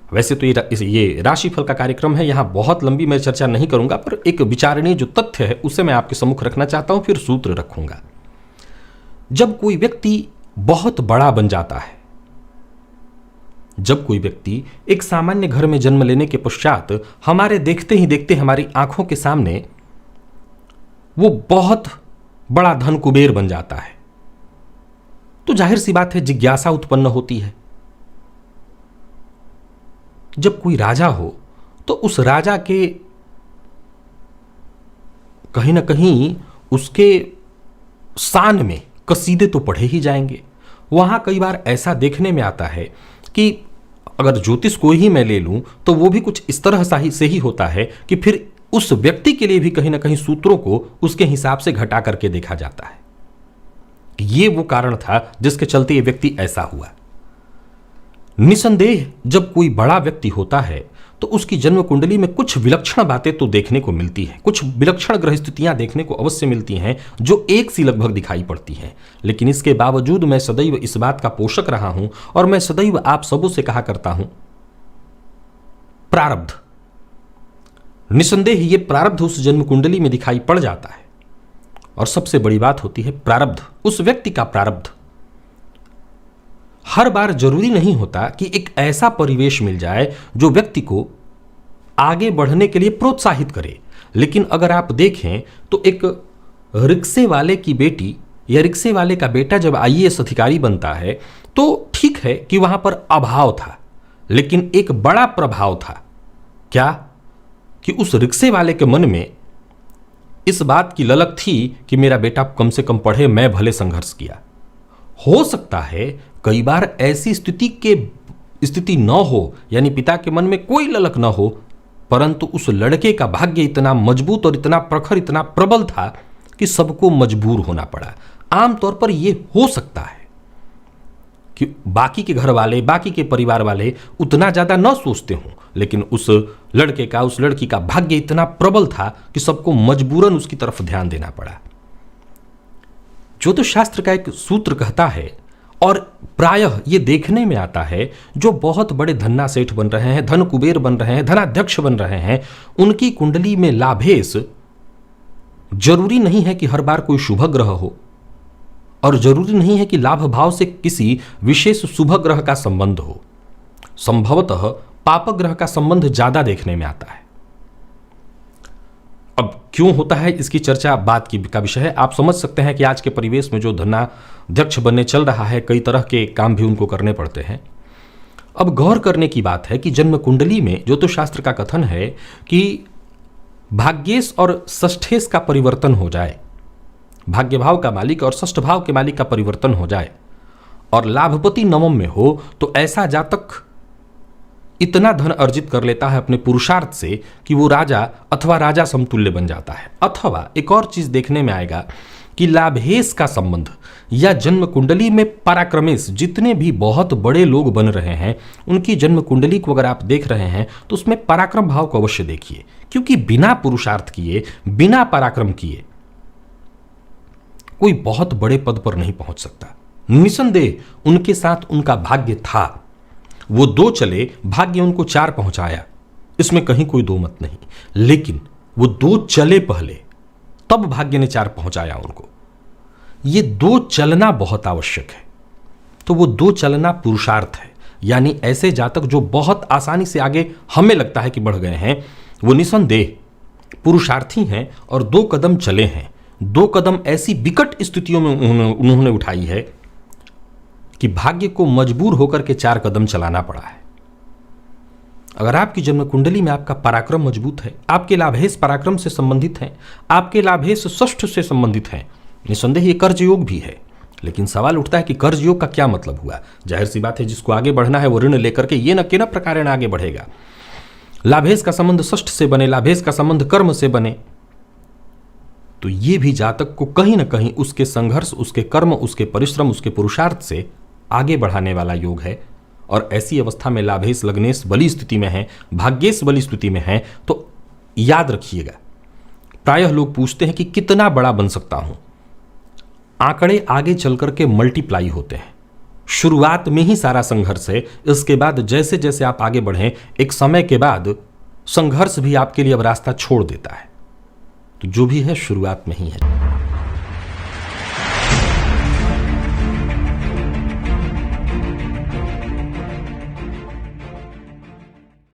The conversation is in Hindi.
वैसे तो ये राशिफल का कार्यक्रम है, यहाँ बहुत लंबी मैं चर्चा नहीं करूंगा, पर एक विचारणीय जो तथ्य है उसे मैं आपके सम्मुख रखना चाहता हूं, फिर सूत्र रखूंगा। जब कोई व्यक्ति बहुत बड़ा बन जाता है, जब कोई व्यक्ति एक सामान्य घर में जन्म लेने के पश्चात हमारे देखते ही देखते हमारी आंखों के सामने वो बहुत बड़ा धन कुबेर बन जाता है, तो जाहिर सी बात है जिज्ञासा उत्पन्न होती है। जब कोई राजा हो तो उस राजा के कहीं ना कहीं उसके शान में कसीदे तो पढ़े ही जाएंगे। वहां कई बार ऐसा देखने में आता है कि अगर ज्योतिष को ही मैं ले लूं तो वो भी कुछ इस तरह से ही होता है कि फिर उस व्यक्ति के लिए भी कहीं ना कहीं सूत्रों को उसके हिसाब से घटा करके देखा जाता है। ये वो कारण था जिसके चलते ये व्यक्ति ऐसा हुआ। निसंदेह जब कोई बड़ा व्यक्ति होता है तो उसकी जन्म कुंडली में कुछ विलक्षण बातें तो देखने को मिलती हैं, कुछ विलक्षण ग्रह स्थितियां देखने को अवश्य मिलती हैं जो एक सी लगभग दिखाई पड़ती हैं। लेकिन इसके बावजूद मैं सदैव इस बात का पोषक रहा हूं और मैं सदैव आप सबों से कहा करता हूं, प्रारब्ध, निसंदेह ये प्रारब्ध उस जन्म कुंडली में दिखाई पड़ जाता है। और सबसे बड़ी बात होती है प्रारब्ध, उस व्यक्ति का प्रारब्ध। हर बार जरूरी नहीं होता कि एक ऐसा परिवेश मिल जाए जो व्यक्ति को आगे बढ़ने के लिए प्रोत्साहित करे। लेकिन अगर आप देखें तो एक रिक्शे वाले की बेटी या रिक्शे वाले का बेटा जब आईएएस अधिकारी बनता है तो ठीक है कि वहां पर अभाव था, लेकिन एक बड़ा प्रभाव था। क्या कि उस रिक्शे वाले के मन में इस बात की ललक थी कि मेरा बेटा कम से कम पढ़े, मैं भले संघर्ष किया। हो सकता है कई बार ऐसी स्थिति न हो, यानी पिता के मन में कोई ललक न हो, परंतु उस लड़के का भाग्य इतना मजबूत और इतना प्रखर, इतना प्रबल था कि सबको मजबूर होना पड़ा। आमतौर पर यह हो सकता है कि बाकी के घर वाले, बाकी के परिवार वाले उतना ज्यादा न सोचते हों, लेकिन उस लड़के का, उस लड़की का भाग्य इतना प्रबल था कि सबको मजबूरन उसकी तरफ ध्यान देना पड़ा। ज्योतिष शास्त्र का एक सूत्र कहता है, और प्रायः ये देखने में आता है, जो बहुत बड़े धन्ना सेठ बन रहे हैं, धन कुबेर बन रहे हैं, धनाध्यक्ष बन रहे हैं, उनकी कुंडली में लाभेश जरूरी नहीं है कि हर बार कोई शुभ ग्रह हो, और जरूरी नहीं है कि लाभ भाव से किसी विशेष शुभ ग्रह का संबंध हो। संभवतः पाप ग्रह का संबंध ज्यादा देखने में आता है। अब क्यों होता है इसकी चर्चा बात का विषय है। आप समझ सकते हैं कि आज के परिवेश में जो धनाध्यक्ष बनने चल रहा है, कई तरह के काम भी उनको करने पड़ते हैं। अब गौर करने की बात है कि जन्म कुंडली में ज्योतिष शास्त्र का कथन है कि भाग्येश और षष्ठेश का परिवर्तन हो जाए, भाग्य भाव का मालिक और षष्ठ भाव के मालिक का परिवर्तन हो जाए, और लाभपति नवम में हो, तो ऐसा जातक इतना धन अर्जित कर लेता है अपने पुरुषार्थ से कि वो राजा अथवा राजा समतुल्य बन जाता है। अथवा एक और चीज देखने में आएगा कि लाभेश का संबंध या जन्म कुंडली में पराक्रमेश, जितने भी बहुत बड़े लोग बन रहे हैं, उनकी जन्म कुंडली को अगर आप देख रहे हैं तो उसमें पराक्रम भाव को अवश्य देखिए, क्योंकि बिना पुरुषार्थ किए, बिना पराक्रम किए कोई बहुत बड़े पद पर नहीं पहुंच सकता। निसंदेह उनके साथ उनका भाग्य था, वो 2 चले, भाग्य उनको 4 पहुंचाया, इसमें कहीं कोई दो मत नहीं। लेकिन वो 2 चले पहले, तब भाग्य ने 4 पहुंचाया उनको। ये 2 चलना बहुत आवश्यक है। तो वो 2 चलना पुरुषार्थ है, यानी ऐसे जातक जो बहुत आसानी से आगे हमें लगता है कि बढ़ गए हैं, वो निसंदेह पुरुषार्थी हैं और 2 कदम चले हैं। 2 कदम ऐसी विकट स्थितियों में उन्होंने उठाई है कि भाग्य को मजबूर होकर के 4 कदम चलाना पड़ा है। अगर आपकी जन्म कुंडली में आपका पराक्रम मजबूत है, आपके लाभेश पराक्रम से संबंधित हैं, आपके लाभेश षष्ठ से संबंधित हैं, निसंदेह ये कर्ज योग भी है। लेकिन सवाल उठता है कि कर्ज योग का क्या मतलब हुआ। जाहिर सी बात है, जिसको आगे बढ़ना है वो ऋण लेकर के ये न के न प्रकार आगे बढ़ेगा। लाभेश का संबंध षष्ठ से बने, लाभेश का संबंध कर्म से बने, तो ये भी जातक को कहीं ना कहीं उसके संघर्ष, उसके कर्म, उसके परिश्रम, उसके पुरुषार्थ से आगे बढ़ाने वाला योग है। और ऐसी अवस्था में लाभेश लग्नेश बली स्थिति में है, भाग्येश बली स्थिति में है, तो याद रखिएगा, प्रायः लोग पूछते हैं कि कितना बड़ा बन सकता हूं। आंकड़े आगे चल करके मल्टीप्लाई होते हैं। शुरुआत में ही सारा संघर्ष है। इसके बाद जैसे जैसे आप आगे बढ़ें, एक समय के बाद संघर्ष भी आपके लिए अब रास्ता छोड़ देता है। तो जो भी है शुरुआत में ही है।